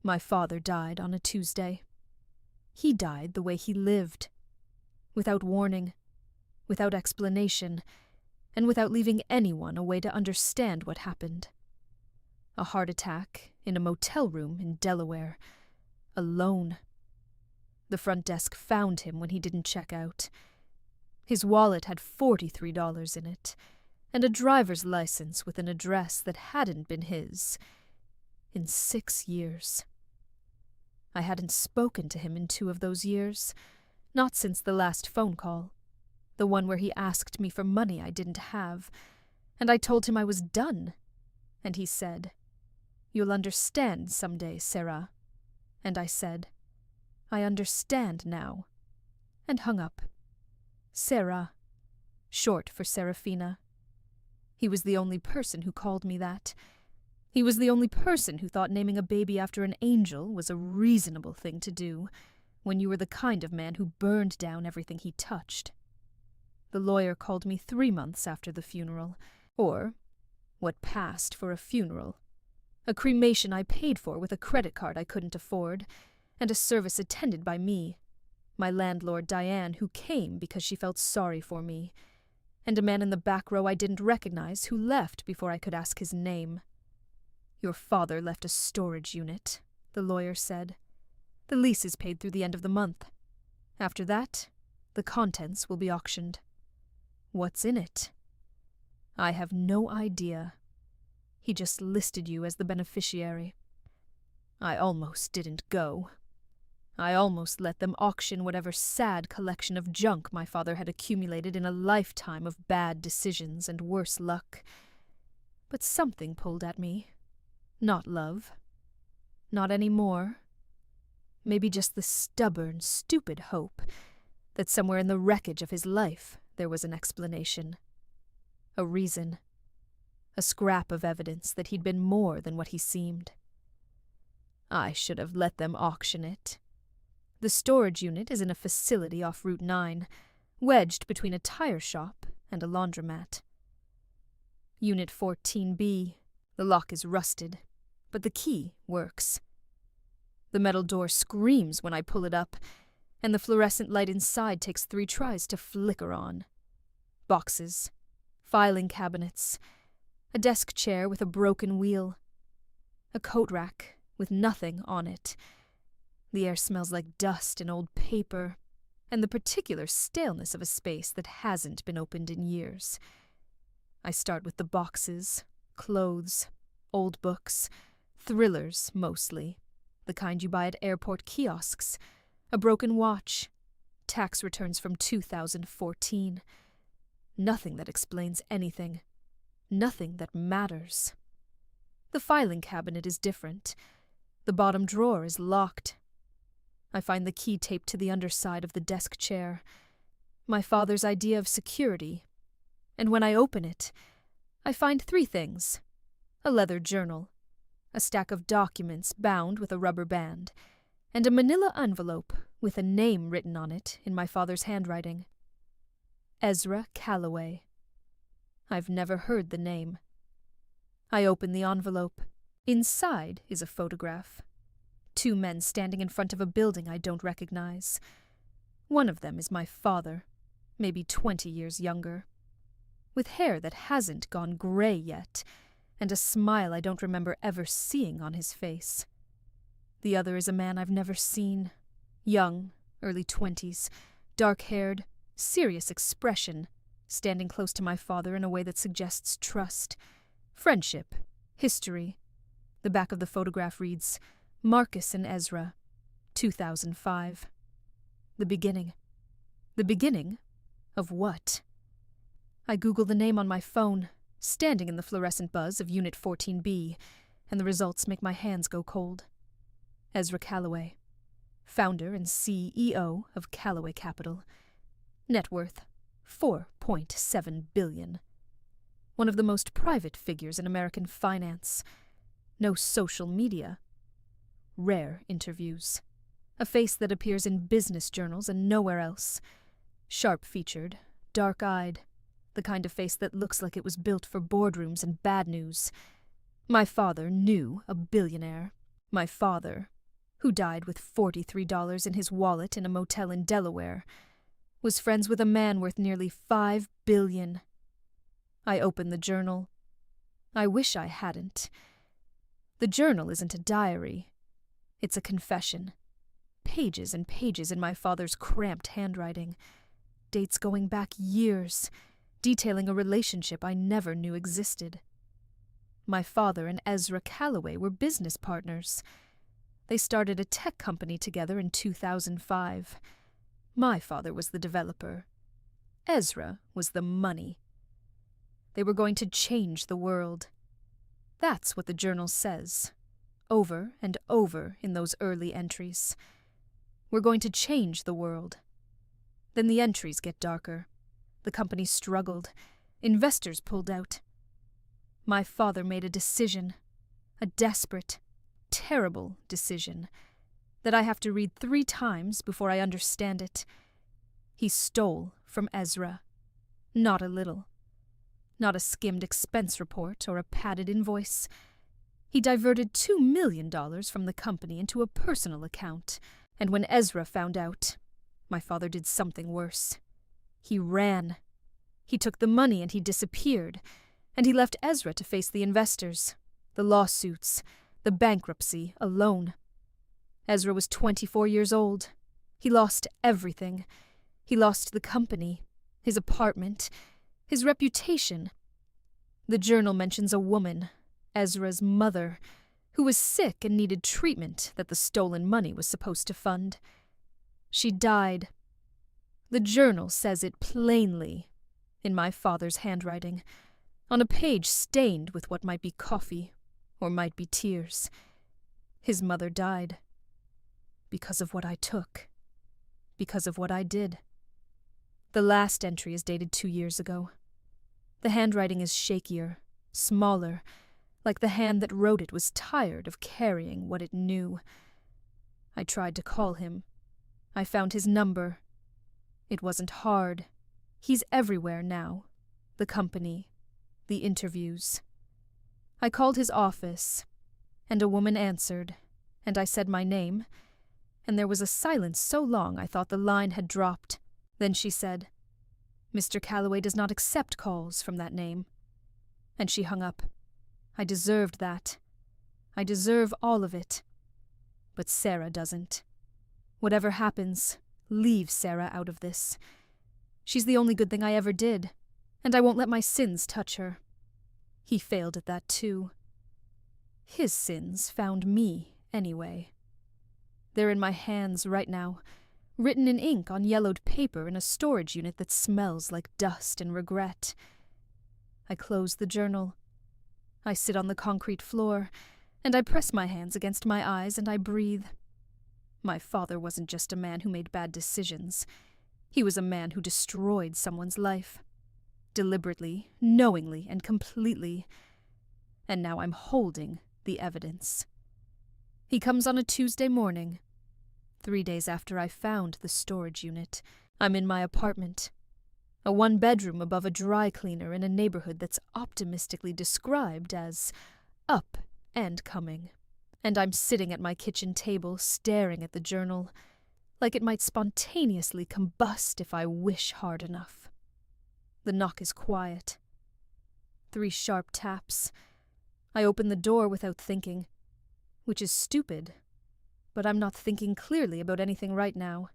My father died on a Tuesday. He died the way he lived, without warning, without explanation, and without leaving anyone a way to understand what happened. A heart attack in a motel room in Delaware, alone. The front desk found him when he didn't check out. His wallet had $43 in it, and a driver's license with an address that hadn't been his in 6 years. I hadn't spoken to him in 2 of those years, not since the last phone call, the one where he asked me for money I didn't have, and I told him I was done. And he said, "You'll understand someday, Sarah." And I said, "I understand now," and hung up. Sarah, short for Serafina. He was the only person who called me that. He was the only person who thought naming a baby after an angel was a reasonable thing to do, when you were the kind of man who burned down everything he touched. The lawyer called me 3 months after the funeral, or what passed for a funeral, a cremation I paid for with a credit card I couldn't afford, and a service attended by me, my landlord Diane, who came because she felt sorry for me, and a man in the back row I didn't recognize who left before I could ask his name. "Your father left a storage unit," the lawyer said. "The lease is paid through the end of the month. After that, the contents will be auctioned. What's in it? I have no idea. He just listed you as the beneficiary. I almost didn't go. I almost let them auction whatever sad collection of junk my father had accumulated in a lifetime of bad decisions and worse luck. But something pulled at me. Not love. Not any more. Maybe just the stubborn, stupid hope that somewhere in the wreckage of his life there was an explanation. A reason. A scrap of evidence that he'd been more than what he seemed. I should have let them auction it. The storage unit is in a facility off Route 9, wedged between a tire shop and a laundromat. Unit 14B. The lock is rusted, but the key works. The metal door screams when I pull it up, and the fluorescent light inside takes 3 tries to flicker on. Boxes, filing cabinets, a desk chair with a broken wheel, a coat rack with nothing on it. The air smells like dust and old paper, and the particular staleness of a space that hasn't been opened in years. I start with the boxes, clothes, old books, thrillers mostly, the kind you buy at airport kiosks, a broken watch, tax returns from 2014. Nothing that explains anything. Nothing that matters. The filing cabinet is different. The bottom drawer is locked. I find the key taped to the underside of the desk chair. My father's idea of security. And when I open it, I find 3 things. A leather journal, a stack of documents bound with a rubber band, and a manila envelope with a name written on it in my father's handwriting. Ezra Calloway. I've never heard the name. I open the envelope. Inside is a photograph. 2 men standing in front of a building I don't recognize. One of them is my father, maybe 20 years younger, with hair that hasn't gone gray yet, and a smile I don't remember ever seeing on his face. The other is a man I've never seen, young, early 20s, dark-haired, serious expression, standing close to my father in a way that suggests trust, friendship, history. The back of the photograph reads, Marcus and Ezra, 2005. The beginning. The beginning? Of what? I Google the name on my phone, standing in the fluorescent buzz of Unit 14B, and the results make my hands go cold. Ezra Calloway, founder and CEO of Calloway Capital. Net worth, $4.7 billion. One of the most private figures in American finance. No social media. Rare interviews. A face that appears in business journals and nowhere else. Sharp-featured, dark-eyed, the kind of face that looks like it was built for boardrooms and bad news. My father knew a billionaire. My father who died with $43 in his wallet in a motel in Delaware, was friends with a man worth nearly $5 billion. I opened the journal. I wish I hadn't. The journal isn't a diary. It's a confession. Pages and pages in my father's cramped handwriting. Dates going back years, detailing a relationship I never knew existed. My father and Ezra Calloway were business partners. They started a tech company together in 2005. My father was the developer. Ezra was the money. They were going to change the world. That's what the journal says, over and over in those early entries. We're going to change the world. Then the entries get darker. The company struggled. Investors pulled out. My father made a decision, a desperate, terrible decision, that I have to read 3 times before I understand it. He stole from Ezra. Not a little. Not a skimmed expense report or a padded invoice. He diverted $2 million from the company into a personal account, and when Ezra found out, my father did something worse. He ran. He took the money and he disappeared, and he left Ezra to face the investors, the lawsuits, the bankruptcy alone. Ezra was 24 years old. He lost everything. He lost the company, his apartment, his reputation. The journal mentions a woman, Ezra's mother, who was sick and needed treatment that the stolen money was supposed to fund. She died. The journal says it plainly, in my father's handwriting, on a page stained with what might be coffee or might be tears. His mother died. Because of what I took. Because of what I did. The last entry is dated 2 years ago. The handwriting is shakier, smaller, like the hand that wrote it was tired of carrying what it knew. I tried to call him. I found his number. It wasn't hard. He's everywhere now. The company. The interviews. I called his office, and a woman answered, and I said my name, and there was a silence so long I thought the line had dropped. Then she said, "Mr. Calloway does not accept calls from that name." And she hung up. I deserved that. I deserve all of it. But Sarah doesn't. Whatever happens, leave Sarah out of this. She's the only good thing I ever did, and I won't let my sins touch her. He failed at that too. His sins found me, anyway. They're in my hands right now, written in ink on yellowed paper in a storage unit that smells like dust and regret. I close the journal. I sit on the concrete floor, and I press my hands against my eyes and I breathe. My father wasn't just a man who made bad decisions. He was a man who destroyed someone's life. Deliberately, knowingly, and completely. And now I'm holding the evidence. He comes on a Tuesday morning. 3 days after I found the storage unit, I'm in my apartment. A 1-bedroom above a dry cleaner in a neighborhood that's optimistically described as up and coming. And I'm sitting at my kitchen table staring at the journal, like it might spontaneously combust if I wish hard enough. The knock is quiet. 3 sharp taps. I open the door without thinking, which is stupid, but I'm not thinking clearly about anything right now.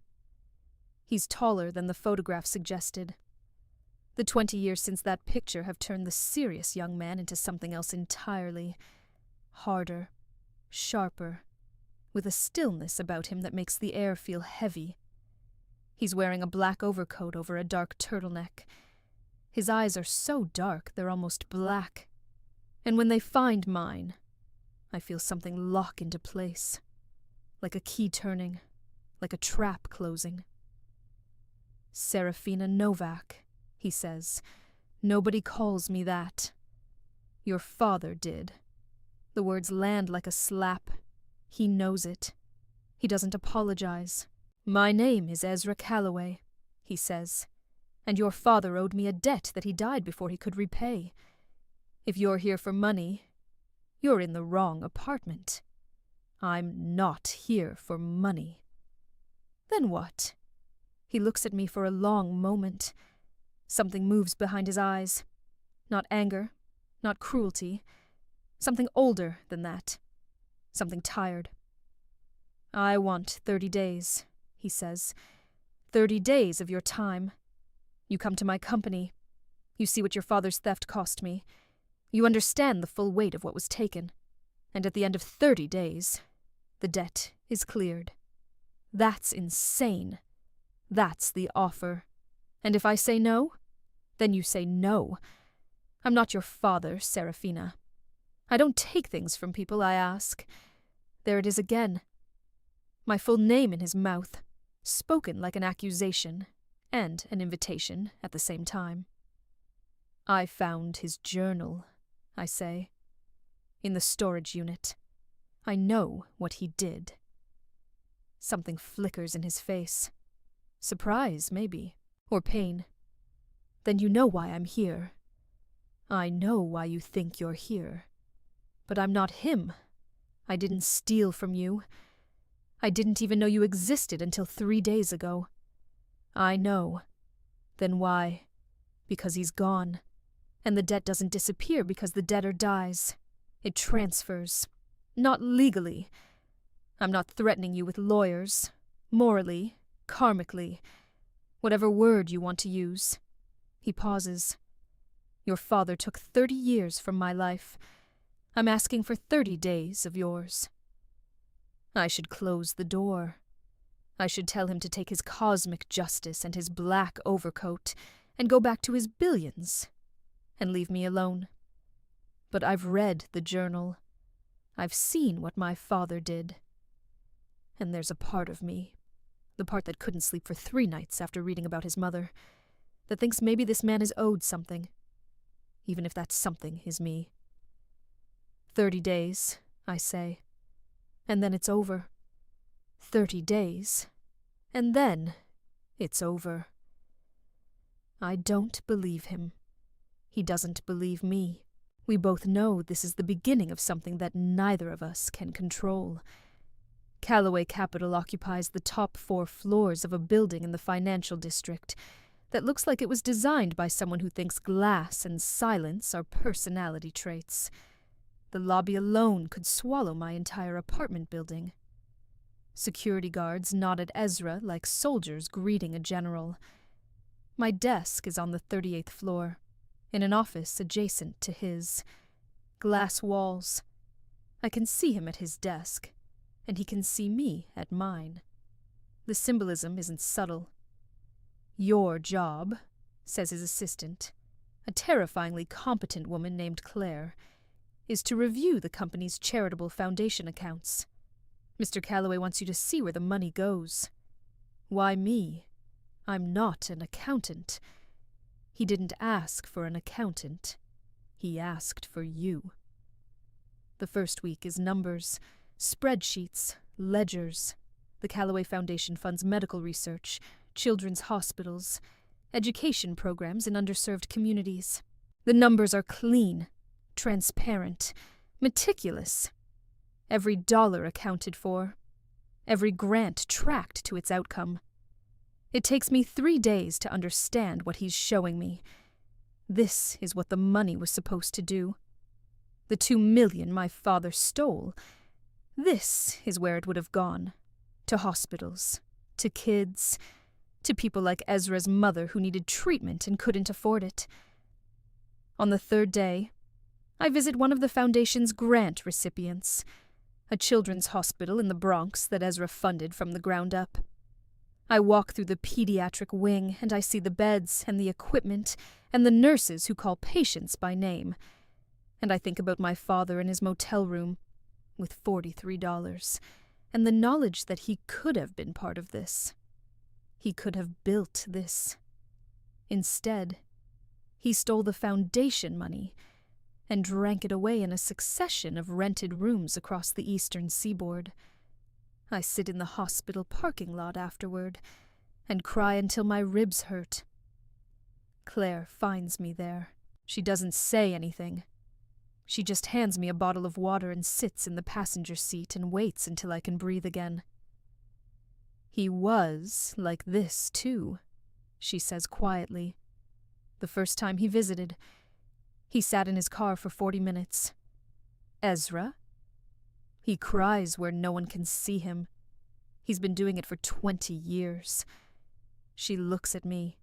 He's taller than the photograph suggested. The 20 years since that picture have turned the serious young man into something else entirely. Harder, sharper, with a stillness about him that makes the air feel heavy. He's wearing a black overcoat over a dark turtleneck. His eyes are so dark they're almost black. And when they find mine, I feel something lock into place. Like a key turning, like a trap closing. "Serafina Novak," he says. "Nobody calls me that. Your father did." The words land like a slap. He knows it. He doesn't apologize. "My name is Ezra Calloway," he says, "and your father owed me a debt that he died before he could repay. If you're here for money, you're in the wrong apartment. I'm not here for money." "Then what?" He looks at me for a long moment. Something moves behind his eyes. Not anger, not cruelty. Something older than that. Something tired. "I want 30 days, he says. 30 days of your time. You come to my company. You see what your father's theft cost me. You understand the full weight of what was taken. And at the end of 30 days, the debt is cleared." That's insane. That's the offer. And if I say no, then you say no. I'm not your father, Serafina. I don't take things from people I ask. There it is again. My full name in his mouth, spoken like an accusation and an invitation at the same time. "I found his journal," I say. "In the storage unit. I know what he did." Something flickers in his face. Surprise, maybe, or pain. "Then you know why I'm here." "I know why you think you're here. But I'm not him. I didn't steal from you. I didn't even know you existed until 3 days ago." "I know." "Then why?" "Because he's gone. And the debt doesn't disappear because the debtor dies. It transfers. Not legally. I'm not threatening you with lawyers. Morally, karmically. Whatever word you want to use." He pauses. "Your father took 30 years from my life. I'm asking for 30 days of yours." I should close the door. I should tell him to take his cosmic justice and his black overcoat and go back to his billions and leave me alone. But I've read the journal. I've seen what my father did. And there's a part of me, the part that couldn't sleep for 3 nights after reading about his mother, that thinks maybe this man is owed something, even if that something is me. 30 days, I say, and then it's over. 30 days, and then it's over. I don't believe him. He doesn't believe me. We both know this is the beginning of something that neither of us can control. Calloway Capital occupies the top 4 floors of a building in the financial district that looks like it was designed by someone who thinks glass and silence are personality traits. The lobby alone could swallow my entire apartment building. Security guards nod at Ezra like soldiers greeting a general. My desk is on the 38th floor, in an office adjacent to his. Glass walls. I can see him at his desk, and he can see me at mine. The symbolism isn't subtle. "Your job," says his assistant, a terrifyingly competent woman named Claire, "is to review the company's charitable foundation accounts. Mr. Calloway wants you to see where the money goes." Why me? I'm not an accountant. He didn't ask for an accountant. He asked for you. The first week is numbers, spreadsheets, ledgers. The Calloway Foundation funds medical research, children's hospitals, education programs in underserved communities. The numbers are clean, transparent, meticulous. Every dollar accounted for. Every grant tracked to its outcome. It takes me 3 days to understand what he's showing me. This is what the money was supposed to do. The 2 million my father stole. This is where it would have gone. To hospitals, to kids, to people like Ezra's mother who needed treatment and couldn't afford it. On the 3rd day, I visit one of the Foundation's grant recipients, a children's hospital in the Bronx that Ezra funded from the ground up. I walk through the pediatric wing and I see the beds and the equipment and the nurses who call patients by name. And I think about my father in his motel room with $43 and the knowledge that he could have been part of this. He could have built this. Instead, he stole the foundation money and drank it away in a succession of rented rooms across the eastern seaboard. I sit in the hospital parking lot afterward and cry until my ribs hurt. Claire finds me there. She doesn't say anything. She just hands me a bottle of water and sits in the passenger seat and waits until I can breathe again. He was like this, too, she says quietly. The first time he visited, he sat in his car for 40 minutes. Ezra? He cries where no one can see him. He's been doing it for 20 years. She looks at me.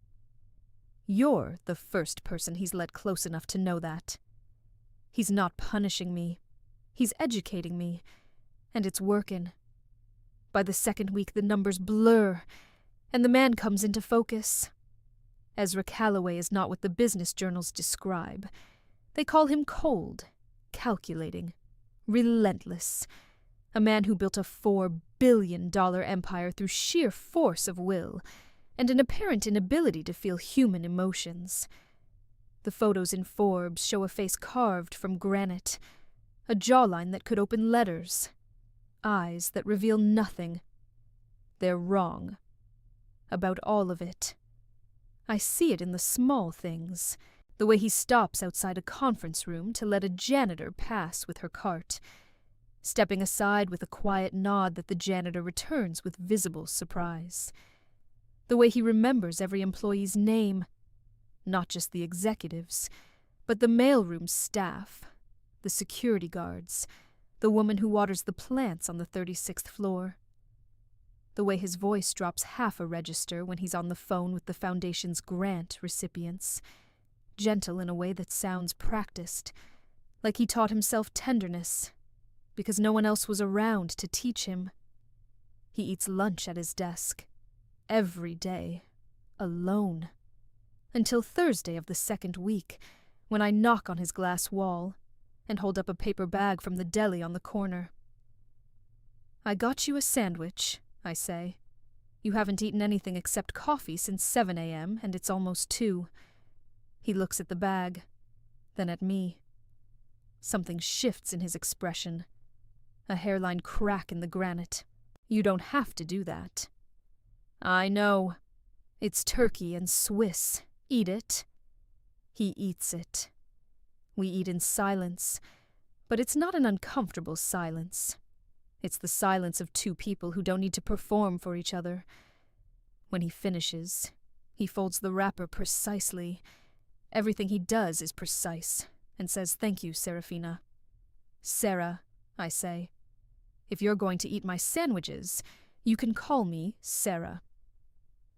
You're the first person he's let close enough to know that. He's not punishing me. He's educating me. And it's working. By the second week, the numbers blur, and the man comes into focus. Ezra Calloway is not what the business journals describe. They call him cold, calculating, relentless. A man who built a $4 billion empire through sheer force of will and an apparent inability to feel human emotions. The photos in Forbes show a face carved from granite, a jawline that could open letters, eyes that reveal nothing. They're wrong. About all of it. I see it in the small things, the way he stops outside a conference room to let a janitor pass with her cart, stepping aside with a quiet nod that the janitor returns with visible surprise. The way he remembers every employee's name, not just the executives, but the mailroom staff, the security guards, the woman who waters the plants on the 36th floor. The way his voice drops half a register when he's on the phone with the foundation's grant recipients, gentle in a way that sounds practiced, like he taught himself tenderness, because no one else was around to teach him. He eats lunch at his desk, every day, alone, until Thursday of the second week, when I knock on his glass wall and hold up a paper bag from the deli on the corner. I got you a sandwich, I say. You haven't eaten anything except coffee since 7 a.m., and it's almost 2. He looks at the bag, then at me. Something shifts in his expression. A hairline crack in the granite. You don't have to do that. I know. It's turkey and Swiss. Eat it. He eats it. We eat in silence, but it's not an uncomfortable silence. It's the silence of two people who don't need to perform for each other. When he finishes, he folds the wrapper precisely. Everything he does is precise, and says, "Thank you, Serafina." "Sarah," I say. "If you're going to eat my sandwiches, you can call me Sarah."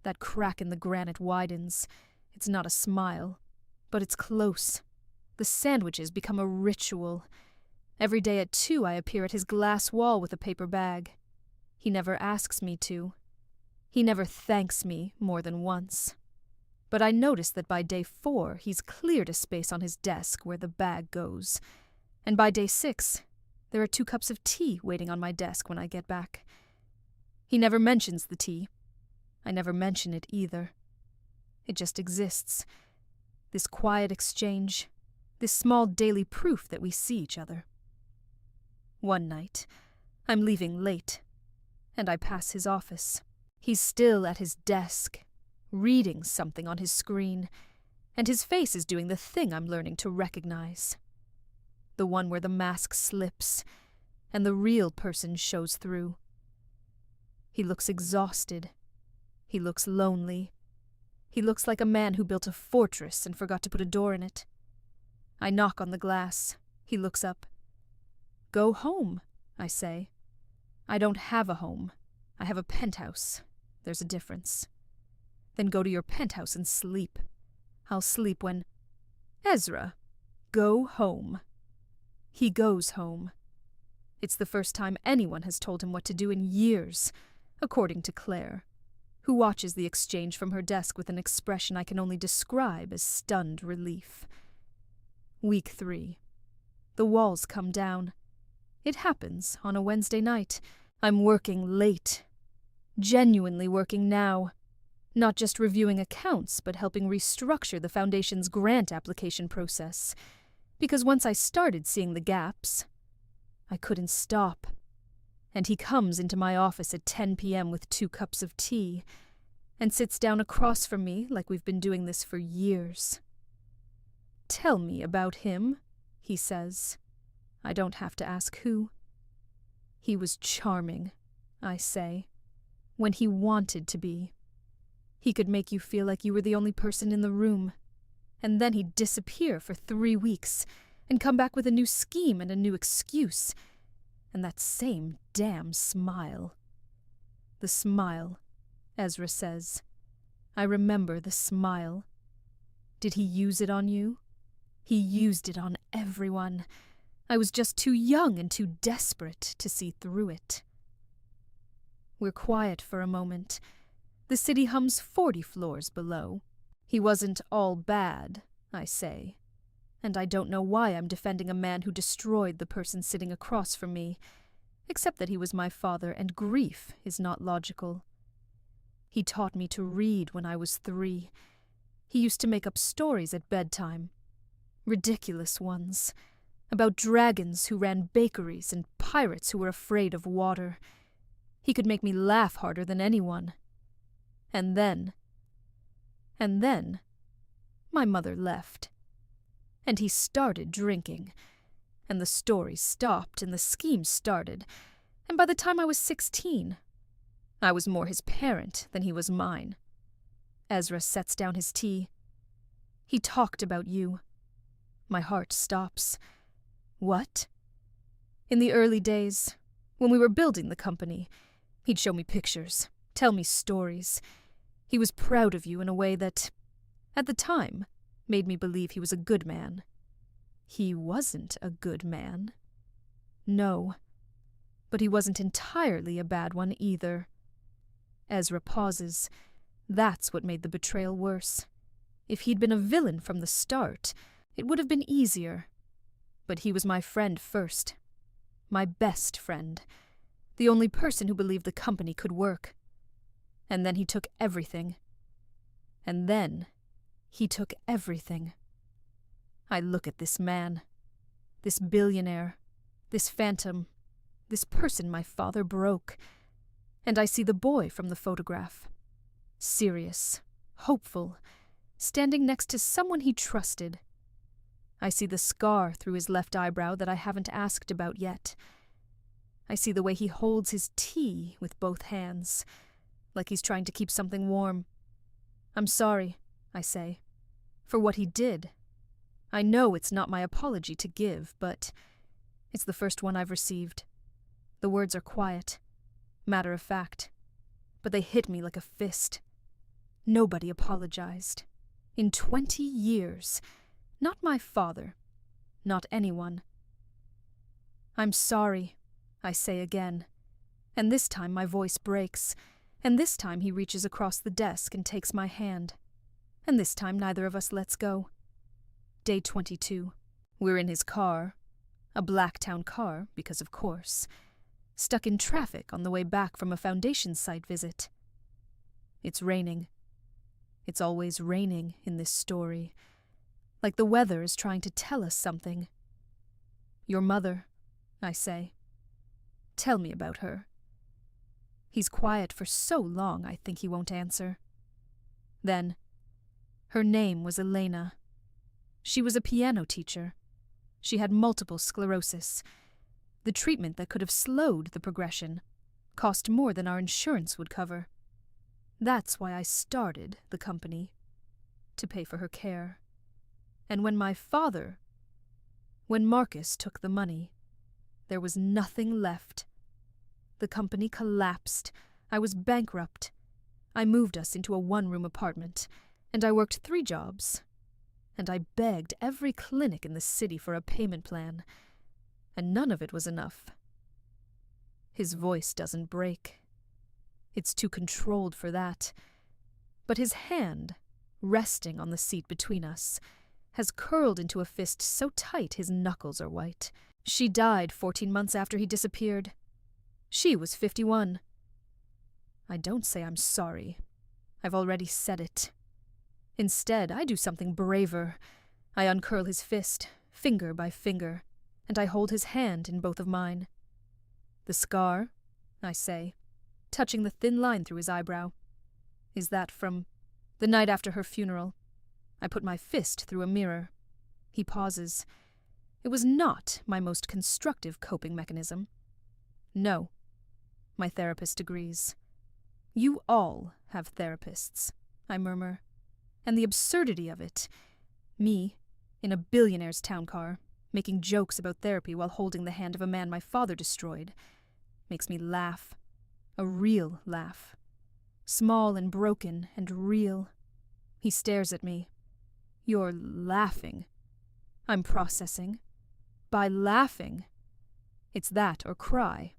That crack in the granite widens. It's not a smile, but it's close. The sandwiches become a ritual. Every day at 2 I appear at his glass wall with a paper bag. He never asks me to. He never thanks me more than once. But I notice that by day 4 he's cleared a space on his desk where the bag goes. And by day 6, there are 2 cups of tea waiting on my desk when I get back. He never mentions the tea. I never mention it either. It just exists. This quiet exchange, this small daily proof that we see each other. One night, I'm leaving late, and I pass his office. He's still at his desk, reading something on his screen, and his face is doing the thing I'm learning to recognize. The one where the mask slips, and the real person shows through. He looks exhausted. He looks lonely. He looks like a man who built a fortress and forgot to put a door in it. I knock on the glass. He looks up. "Go home," I say. "I don't have a home. I have a penthouse. There's a difference." "Then go to your penthouse and sleep. I'll sleep when—" "Ezra, go home." He goes home. It's the first time anyone has told him what to do in years, according to Claire, who watches the exchange from her desk with an expression I can only describe as stunned relief. Week 3. The walls come down. It happens on a Wednesday night. I'm working late. Genuinely working now. Not just reviewing accounts, but helping restructure the Foundation's grant application process. Because once I started seeing the gaps, I couldn't stop. And he comes into my office at 10 p.m. with 2 cups of tea, and sits down across from me like we've been doing this for years. "Tell me about him," he says. I don't have to ask who. He was charming, I say, when he wanted to be. He could make you feel like you were the only person in the room, and then he'd disappear for 3 weeks and come back with a new scheme and a new excuse, and that same damn smile. The smile, Ezra says. I remember the smile. Did he use it on you? He used it on everyone. I was just too young and too desperate to see through it. We're quiet for a moment. The city hums 40 floors below. He wasn't all bad, I say. And I don't know why I'm defending a man who destroyed the person sitting across from me, except that he was my father and grief is not logical. He taught me to read when I was 3. He used to make up stories at bedtime. Ridiculous ones. About dragons who ran bakeries and pirates who were afraid of water. He could make me laugh harder than anyone. And then, my mother left. And he started drinking. And the stories stopped and the schemes started. And by the time I was 16, I was more his parent than he was mine. Ezra sets down his tea. He talked about you. My heart stops. What? In the early days, when we were building the company, he'd show me pictures, tell me stories. He was proud of you in a way that, at the time, made me believe he was a good man. He wasn't a good man. No. But he wasn't entirely a bad one either. Ezra pauses. That's what made the betrayal worse. If he'd been a villain from the start, it would have been easier. But he was my friend first. My best friend. The only person who believed the company could work. And then he took everything. And then he took everything. I look at this man. This billionaire. This phantom. This person my father broke. And I see the boy from the photograph. Serious. Hopeful. Standing next to someone he trusted. I see the scar through his left eyebrow that I haven't asked about yet. I see the way he holds his tea with both hands, like he's trying to keep something warm. I'm sorry, I say, for what he did. I know it's not my apology to give, but it's the first one I've received. The words are quiet, matter of fact, but they hit me like a fist. Nobody apologized. In 20 years. Not my father. Not anyone. I'm sorry, I say again. And this time my voice breaks. And this time he reaches across the desk and takes my hand. And this time neither of us lets go. Day 22. We're in his car. A Blacktown car, because of course. Stuck in traffic on the way back from a foundation site visit. It's raining. It's always raining in this story. Like the weather is trying to tell us something. Your mother, I say. Tell me about her. He's quiet for so long I think he won't answer. Then, her name was Elena. She was a piano teacher. She had multiple sclerosis. The treatment that could have slowed the progression cost more than our insurance would cover. That's why I started the company, to pay for her care. And when Marcus took the money, there was nothing left. The company collapsed. I was bankrupt. I moved us into a 1-room apartment, and I worked 3 jobs. And I begged every clinic in the city for a payment plan, and none of it was enough. His voice doesn't break. It's too controlled for that. But his hand, resting on the seat between us, has curled into a fist so tight his knuckles are white. She died 14 months after he disappeared. She was 51. I don't say I'm sorry. I've already said it. Instead, I do something braver. I uncurl his fist, finger by finger, and I hold his hand in both of mine. The scar, I say, touching the thin line through his eyebrow. Is that from the night after her funeral? I put my fist through a mirror. He pauses. It was not my most constructive coping mechanism. No, my therapist agrees. You all have therapists, I murmur. And the absurdity of it. Me, in a billionaire's town car, making jokes about therapy while holding the hand of a man my father destroyed, makes me laugh. A real laugh. Small and broken and real. He stares at me. You're laughing. I'm processing. By laughing. It's that or cry,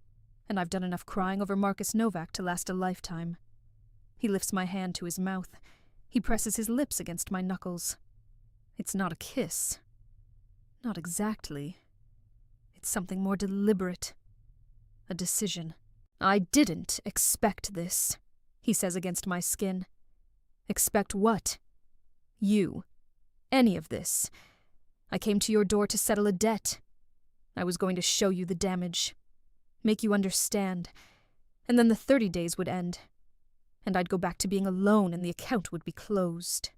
and I've done enough crying over Marcus Novak to last a lifetime. He lifts my hand to his mouth. He presses his lips against my knuckles. It's not a kiss. Not exactly. It's something more deliberate. A decision. I didn't expect this, he says against my skin. Expect what? You. Any of this. I came to your door to settle a debt. I was going to show you the damage. Make you understand. And then the 30 days would end. And I'd go back to being alone and the account would be closed.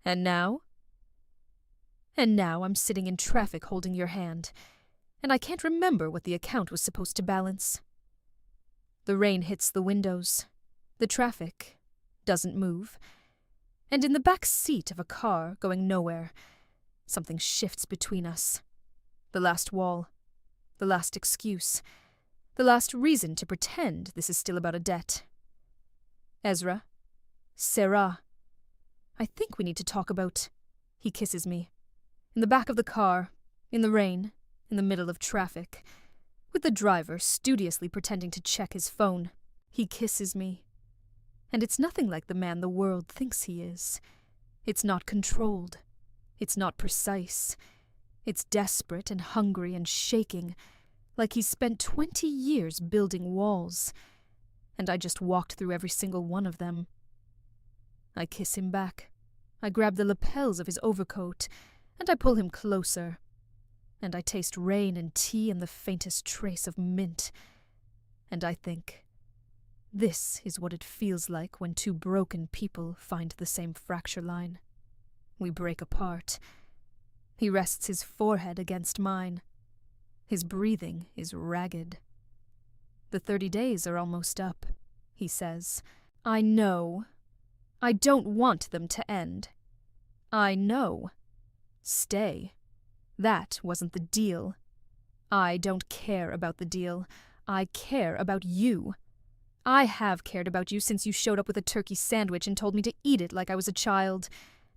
And now? And now I'm sitting in traffic holding your hand, and I can't remember what the account was supposed to balance. The rain hits the windows. The traffic doesn't move. And in the back seat of a car going nowhere, something shifts between us. The last wall. The last excuse. The last reason to pretend this is still about a debt. Ezra. Sarah. I think we need to talk about... He kisses me. In the back of the car, in the rain, in the middle of traffic, with the driver studiously pretending to check his phone, he kisses me. And it's nothing like the man the world thinks he is. It's not controlled. It's not precise. It's desperate and hungry and shaking, like he's spent 20 years building walls, and I just walked through every single one of them. I kiss him back. I grab the lapels of his overcoat, and I pull him closer. And I taste rain and tea and the faintest trace of mint. And I think, this is what it feels like when two broken people find the same fracture line. We break apart. He rests his forehead against mine. His breathing is ragged. The 30 days are almost up, he says. I know. I don't want them to end. I know. Stay. That wasn't the deal. I don't care about the deal. I care about you. I have cared about you since you showed up with a turkey sandwich and told me to eat it like I was a child,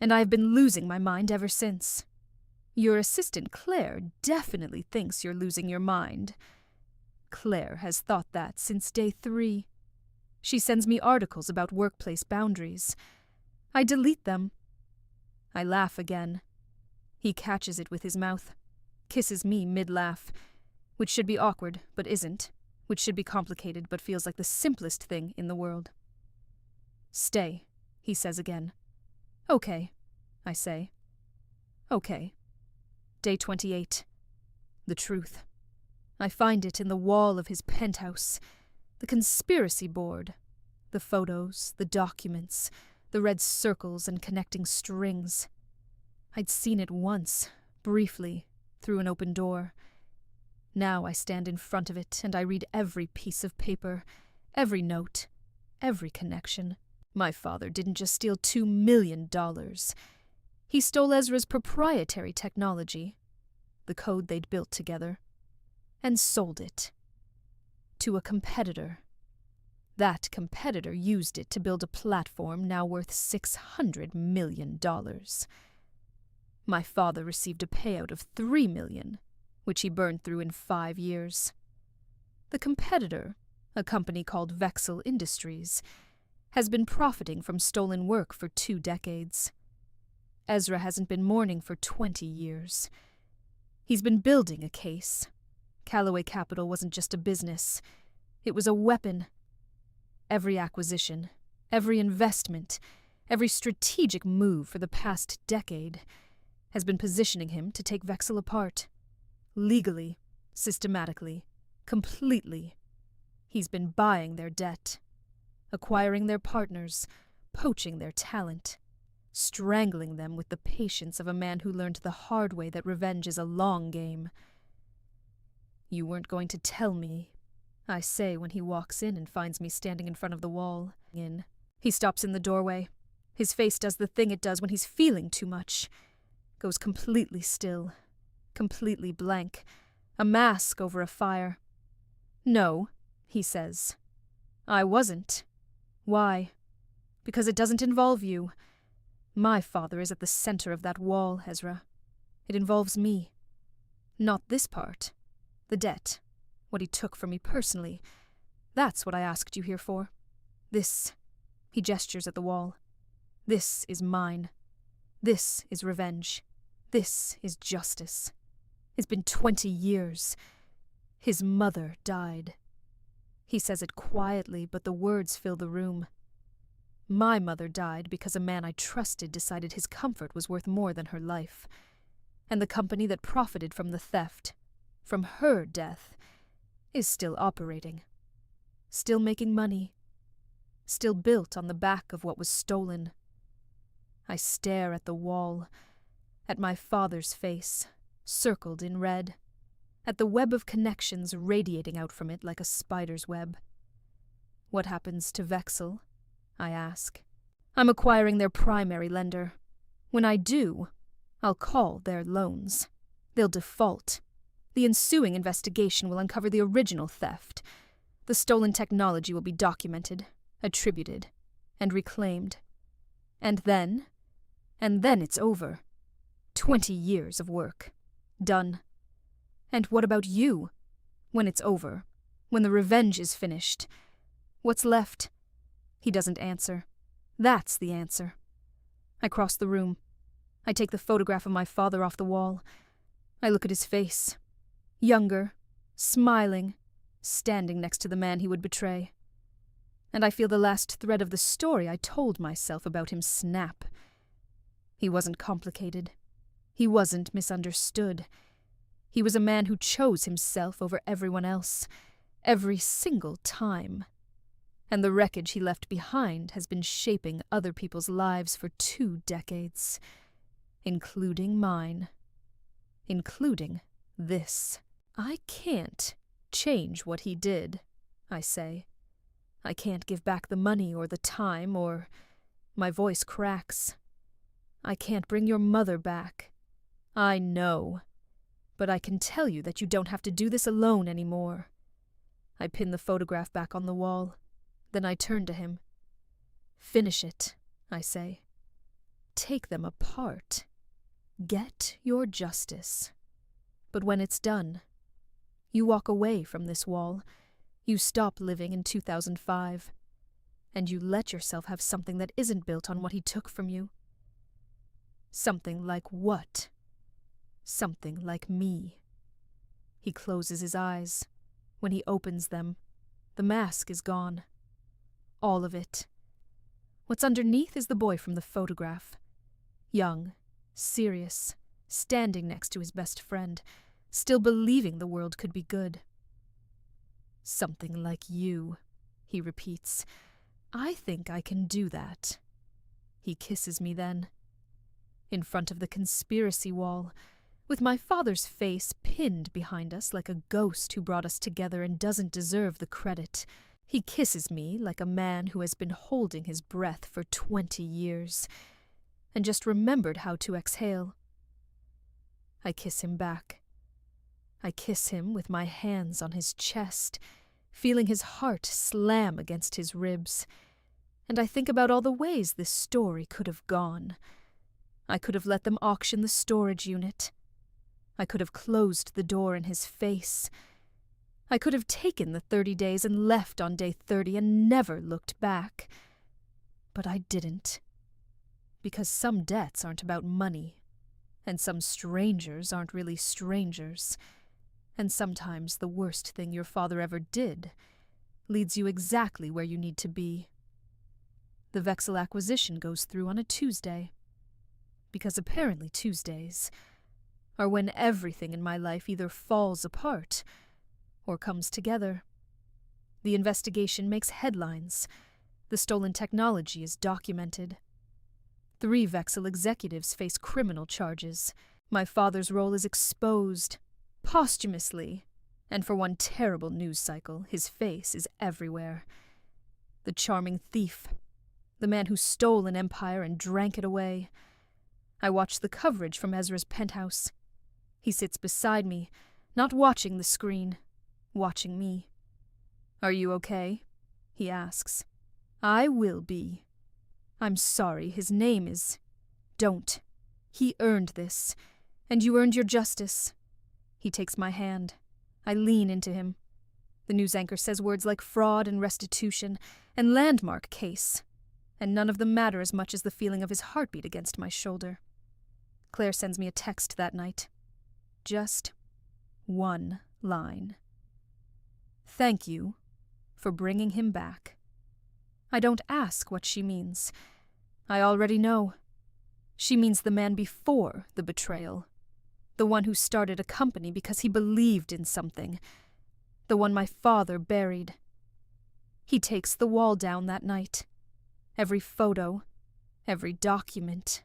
and I have been losing my mind ever since. Your assistant Claire definitely thinks you're losing your mind. Claire has thought that since day 3. She sends me articles about workplace boundaries. I delete them. I laugh again. He catches it with his mouth, kisses me mid-laugh, which should be awkward but isn't, which should be complicated but feels like the simplest thing in the world. Stay, he says again. Okay, I say. Okay. Day 28. The truth. I find it in the wall of his penthouse, the conspiracy board, the photos, the documents, the red circles and connecting strings. I'd seen it once, briefly, through an open door. Now I stand in front of it and I read every piece of paper, every note, every connection. My father didn't just steal $2 million. He stole Ezra's proprietary technology, the code they'd built together, and sold it to a competitor. That competitor used it to build a platform now worth $600 million. My father received a payout of $3 million, which he burned through in 5 years. The competitor, a company called Vexel Industries, has been profiting from stolen work for 2 decades. Ezra hasn't been mourning for 20 years. He's been building a case. Calloway Capital wasn't just a business. It was a weapon. Every acquisition, every investment, every strategic move for the past decade has been positioning him to take Vexel apart. Legally, systematically, completely. He's been buying their debt, acquiring their partners, poaching their talent, strangling them with the patience of a man who learned the hard way that revenge is a long game. "You weren't going to tell me," I say when he walks in and finds me standing in front of the wall. He stops in the doorway. His face does the thing it does when he's feeling too much. Goes completely still, completely blank, a mask over a fire. "No," he says. "I wasn't. Why? Because it doesn't involve you. My father is at the center of that wall, Ezra. It involves me. Not this part. The debt. What he took from me personally. That's what I asked you here for. This," he gestures at the wall. "This is mine. This is revenge. This is justice. It's been 20 years. His mother died." He says it quietly, but the words fill the room. My mother died because a man I trusted decided his comfort was worth more than her life. And the company that profited from the theft, from her death, is still operating. Still making money. Still built on the back of what was stolen. I stare at the wall, at my father's face, circled in red, at the web of connections radiating out from it like a spider's web. "What happens to Vexel?" I ask. "I'm acquiring their primary lender. When I do, I'll call their loans. They'll default. The ensuing investigation will uncover the original theft. The stolen technology will be documented, attributed, and reclaimed. And then it's over. 20 years of work. Done. And what about you? When it's over, when the revenge is finished, what's left?" He doesn't answer. That's the answer. I cross the room. I take the photograph of my father off the wall. I look at his face. Younger, smiling, standing next to the man he would betray. And I feel the last thread of the story I told myself about him snap. He wasn't complicated. He wasn't misunderstood. He was a man who chose himself over everyone else, every single time. And the wreckage he left behind has been shaping other people's lives for 2 decades, including mine. Including this. I can't change what he did, I say. I can't give back the money or the time or... My voice cracks. I can't bring your mother back. I know. But I can tell you that you don't have to do this alone anymore. I pin the photograph back on the wall. Then I turn to him. "Finish it," I say. "Take them apart. Get your justice. But when it's done, you walk away from this wall. You stop living in 2005. And you let yourself have something that isn't built on what he took from you. Something like what? Something like me." He closes his eyes. When he opens them, the mask is gone. All of it. What's underneath is the boy from the photograph. Young, serious, standing next to his best friend, still believing the world could be good. "Something like you," he repeats. "I think I can do that." He kisses me then. In front of the conspiracy wall, with my father's face pinned behind us like a ghost who brought us together and doesn't deserve the credit, he kisses me like a man who has been holding his breath for 20 years, and just remembered how to exhale. I kiss him back. I kiss him with my hands on his chest, feeling his heart slam against his ribs, and I think about all the ways this story could have gone. I could have let them auction the storage unit. I could have closed the door in his face. I could have taken the 30 days and left on day 30 and never looked back. But I didn't. Because some debts aren't about money, and some strangers aren't really strangers, and sometimes the worst thing your father ever did leads you exactly where you need to be. The Vexel acquisition goes through on a Tuesday. Because apparently Tuesdays are when everything in my life either falls apart or comes together. The investigation makes headlines. The stolen technology is documented. 3 Vexel executives face criminal charges. My father's role is exposed, posthumously, and for one terrible news cycle, his face is everywhere. The charming thief, the man who stole an empire and drank it away. I watch the coverage from Ezra's penthouse. He sits beside me, not watching the screen, watching me. "Are you okay?" he asks. "I will be. I'm sorry, his name is... Don't. He earned this, and you earned your justice." He takes my hand. I lean into him. The news anchor says words like fraud and restitution and landmark case, and none of them matter as much as the feeling of his heartbeat against my shoulder. Claire sends me a text that night. Just one line. "Thank you for bringing him back." I don't ask what she means. I already know. She means the man before the betrayal. The one who started a company because he believed in something. The one my father buried. He takes the wall down that night. Every photo, every document,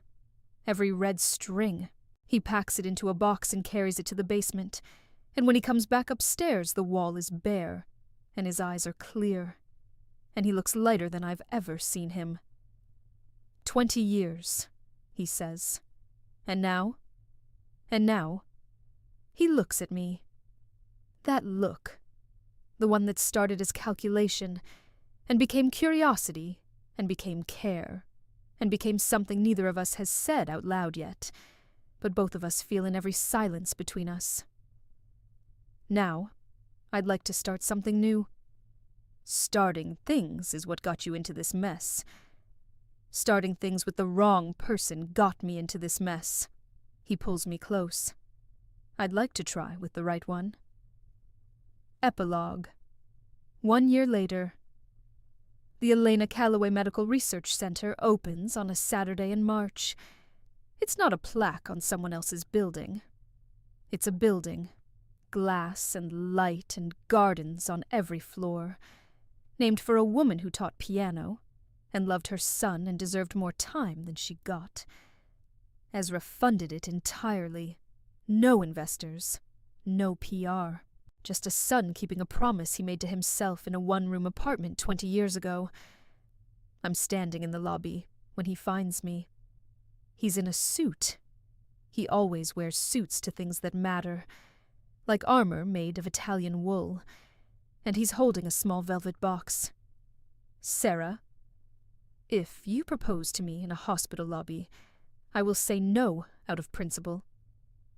every red string. He packs it into a box and carries it to the basement. And when he comes back upstairs, the wall is bare, and his eyes are clear. And he looks lighter than I've ever seen him. 20 years, he says. And now? He looks at me. That look, the one that started as calculation, and became curiosity, and became care, and became something neither of us has said out loud yet, but both of us feel in every silence between us. Now, I'd like to start something new. Starting things is what got you into this mess. Starting things with the wrong person got me into this mess. He pulls me close. I'd like to try with the right one. Epilogue. 1 year later. The Ezra Calloway Medical Research Center opens on a Saturday in March. It's not a plaque on someone else's building. It's a building. Glass and light and gardens on every floor. Named for a woman who taught piano and loved her son and deserved more time than she got. Ezra funded it entirely. No investors. No PR. Just a son keeping a promise he made to himself in a 1-room apartment 20 years ago. I'm standing in the lobby when he finds me. He's in a suit. He always wears suits to things that matter, like armor made of Italian wool, and he's holding a small velvet box. "Sarah, if you propose to me in a hospital lobby, I will say no out of principle.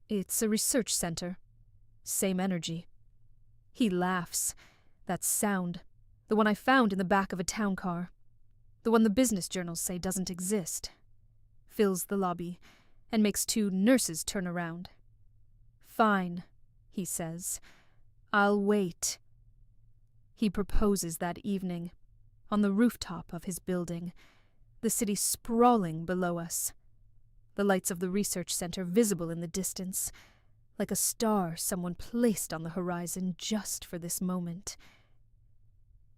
It's a research center. Same energy." He laughs. That sound, the one I found in the back of a town car, the one the business journals say doesn't exist, fills the lobby and makes 2 nurses turn around. "Fine," he says. "I'll wait." He proposes that evening, on the rooftop of his building, the city sprawling below us, the lights of the research center visible in the distance, like a star someone placed on the horizon just for this moment.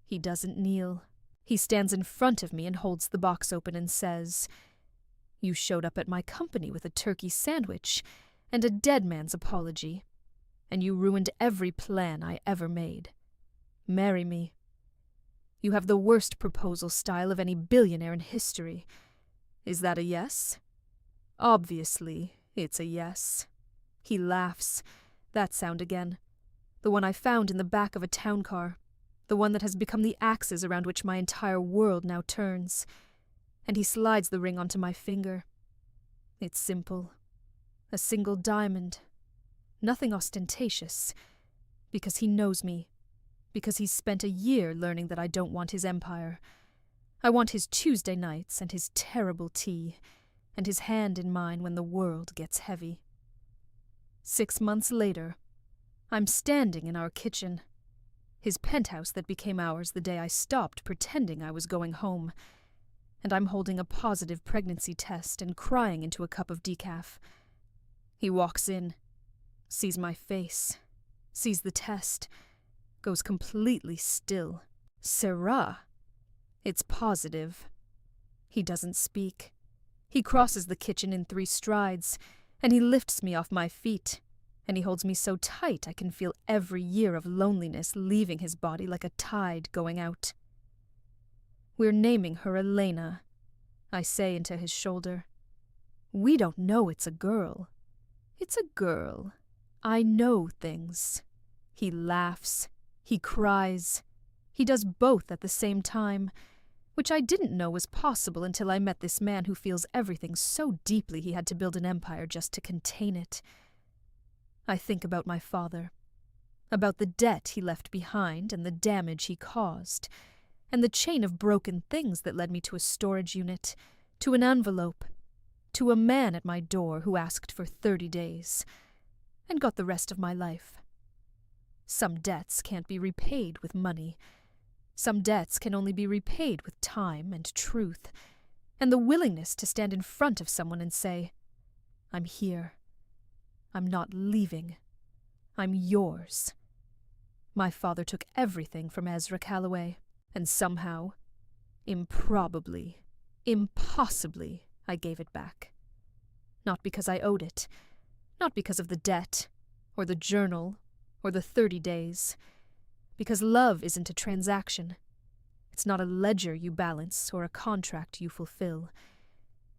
He doesn't kneel. He stands in front of me and holds the box open and says, "You showed up at my company with a turkey sandwich and a dead man's apology, and you ruined every plan I ever made. Marry me. You have the worst proposal style of any billionaire in history. Is that a yes?" Obviously, it's a yes. He laughs. That sound again. The one I found in the back of a town car. The one that has become the axis around which my entire world now turns. And he slides the ring onto my finger. It's simple. A single diamond. Nothing ostentatious. Because he knows me. Because he's spent a year learning that I don't want his empire. I want his Tuesday nights and his terrible tea, and his hand in mine when the world gets heavy. 6 months later, I'm standing in our kitchen, his penthouse that became ours the day I stopped pretending I was going home, and I'm holding a positive pregnancy test and crying into a cup of decaf. He walks in, sees my face, sees the test, goes completely still. "Sarah!" It's positive. He doesn't speak. He crosses the kitchen in 3 strides, and he lifts me off my feet, and he holds me so tight I can feel every year of loneliness leaving his body like a tide going out. "We're naming her Elena," I say into his shoulder. "We don't know it's a girl. It's a girl. I know things." He laughs. He cries. He does both at the same time, which I didn't know was possible until I met this man who feels everything so deeply he had to build an empire just to contain it. I think about my father, about the debt he left behind and the damage he caused, and the chain of broken things that led me to a storage unit, to an envelope, to a man at my door who asked for 30 days, and got the rest of my life. Some debts can't be repaid with money. Some debts can only be repaid with time and truth, and the willingness to stand in front of someone and say, "I'm here. I'm not leaving. I'm yours." My father took everything from Ezra Calloway, and somehow, improbably, impossibly, I gave it back. Not because I owed it, not because of the debt, or the journal, or the 30 days, because love isn't a transaction. It's not a ledger you balance or a contract you fulfill.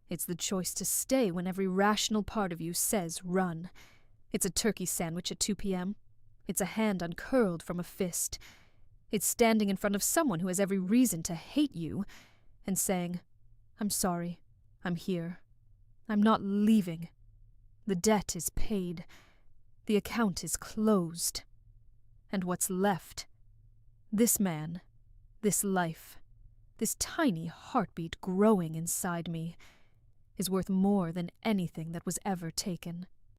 It's the choice to stay when every rational part of you says run. It's a turkey sandwich at 2 p.m. It's a hand uncurled from a fist. It's standing in front of someone who has every reason to hate you and saying, "I'm sorry, I'm here. I'm not leaving. The debt is paid. The account is closed. And what's left? This man, this life, this tiny heartbeat growing inside me, is worth more than anything that was ever taken."